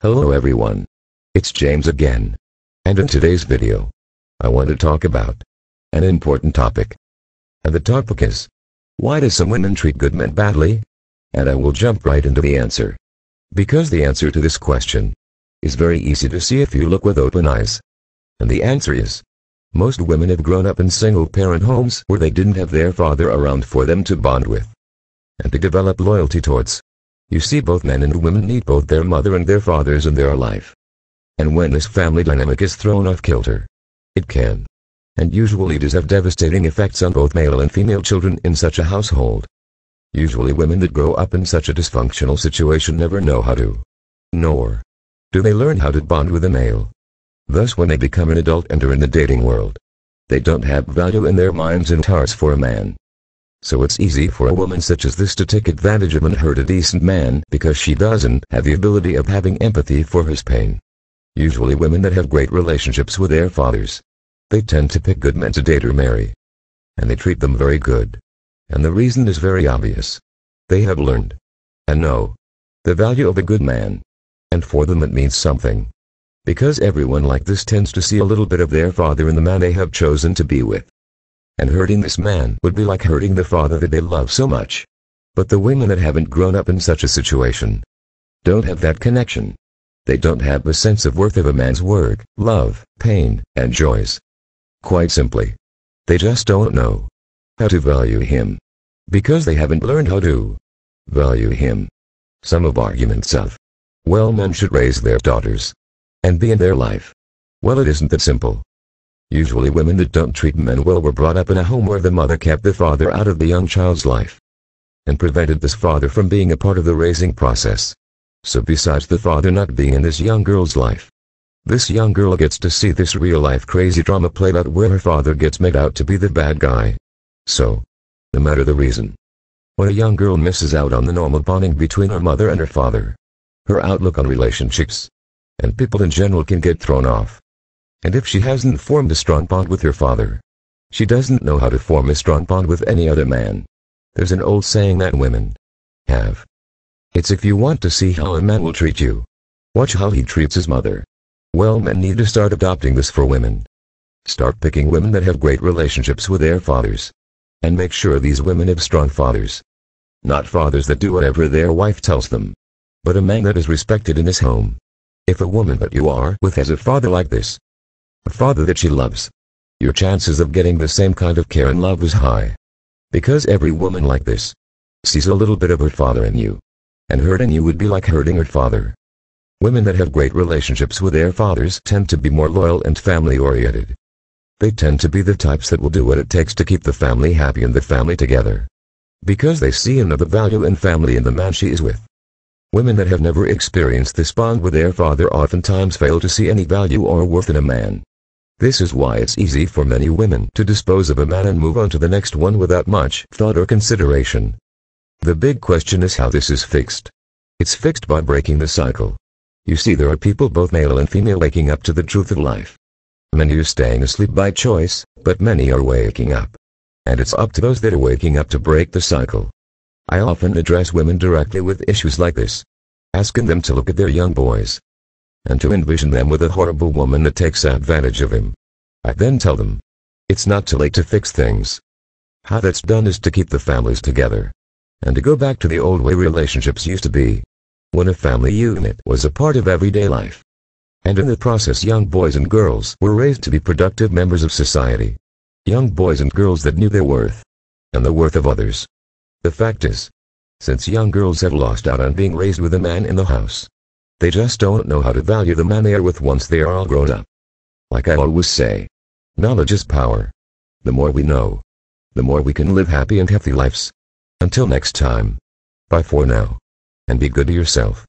Hello everyone. It's James again. And in today's video, I want to talk about an important topic. And the topic is, why do some women treat good men badly? And I will jump right into the answer. Because the answer to this question is very easy to see if you look with open eyes. And the answer is, most women have grown up in single-parent homes where they didn't have their father around for them to bond with and to develop loyalty towards. You see, both men and women need both their mother and their fathers in their life. And when this family dynamic is thrown off kilter, it can, and usually does, have devastating effects on both male and female children in such a household. Usually women that grow up in such a dysfunctional situation never know how to, nor do they learn how to bond with a male. Thus when they become an adult and are in the dating world, they don't have value in their minds and hearts for a man. So it's easy for a woman such as this to take advantage of and hurt a decent man because she doesn't have the ability of having empathy for his pain. Usually women that have great relationships with their fathers, they tend to pick good men to date or marry. And they treat them very good. And the reason is very obvious. They have learned and know the value of a good man. And for them it means something. Because everyone like this tends to see a little bit of their father in the man they have chosen to be with. And hurting this man would be like hurting the father that they love so much. But the women that haven't grown up in such a situation don't have that connection. They don't have the sense of worth of a man's work, love, pain, and joys. Quite simply, they just don't know how to value him. Because they haven't learned how to value him. Some of arguments of, well, men should raise their daughters and be in their life. Well, it isn't that simple. Usually women that don't treat men well were brought up in a home where the mother kept the father out of the young child's life and prevented this father from being a part of the raising process. So besides the father not being in this young girl's life, this young girl gets to see this real-life crazy drama played out where her father gets made out to be the bad guy. So, no matter the reason, when a young girl misses out on the normal bonding between her mother and her father, her outlook on relationships and people in general can get thrown off. And if she hasn't formed a strong bond with her father, she doesn't know how to form a strong bond with any other man. There's an old saying that women have. It's, if you want to see how a man will treat you, watch how he treats his mother. Well, men need to start adopting this for women. Start picking women that have great relationships with their fathers. And make sure these women have strong fathers. Not fathers that do whatever their wife tells them, but a man that is respected in his home. If a woman that you are with has a father like this, a father that she loves, your chances of getting the same kind of care and love is high. Because every woman like this sees a little bit of her father in you. And hurting you would be like hurting her father. Women that have great relationships with their fathers tend to be more loyal and family-oriented. They tend to be the types that will do what it takes to keep the family happy and the family together. Because they see and know the value in family in the man she is with. Women that have never experienced this bond with their father oftentimes fail to see any value or worth in a man. This is why it's easy for many women to dispose of a man and move on to the next one without much thought or consideration. The big question is how this is fixed. It's fixed by breaking the cycle. You see, there are people, both male and female, waking up to the truth of life. Many are staying asleep by choice, but many are waking up. And it's up to those that are waking up to break the cycle. I often address women directly with issues like this, asking them to look at their young boys and to envision them with a horrible woman that takes advantage of him. I then tell them, it's not too late to fix things. How that's done is to keep the families together and to go back to the old way relationships used to be, when a family unit was a part of everyday life. And in the process, young boys and girls were raised to be productive members of society. Young boys and girls that knew their worth and the worth of others. The fact is, since young girls have lost out on being raised with a man in the house, they just don't know how to value the man they are with once they are all grown up. Like I always say, knowledge is power. The more we know, the more we can live happy and healthy lives. Until next time, bye for now, and be good to yourself.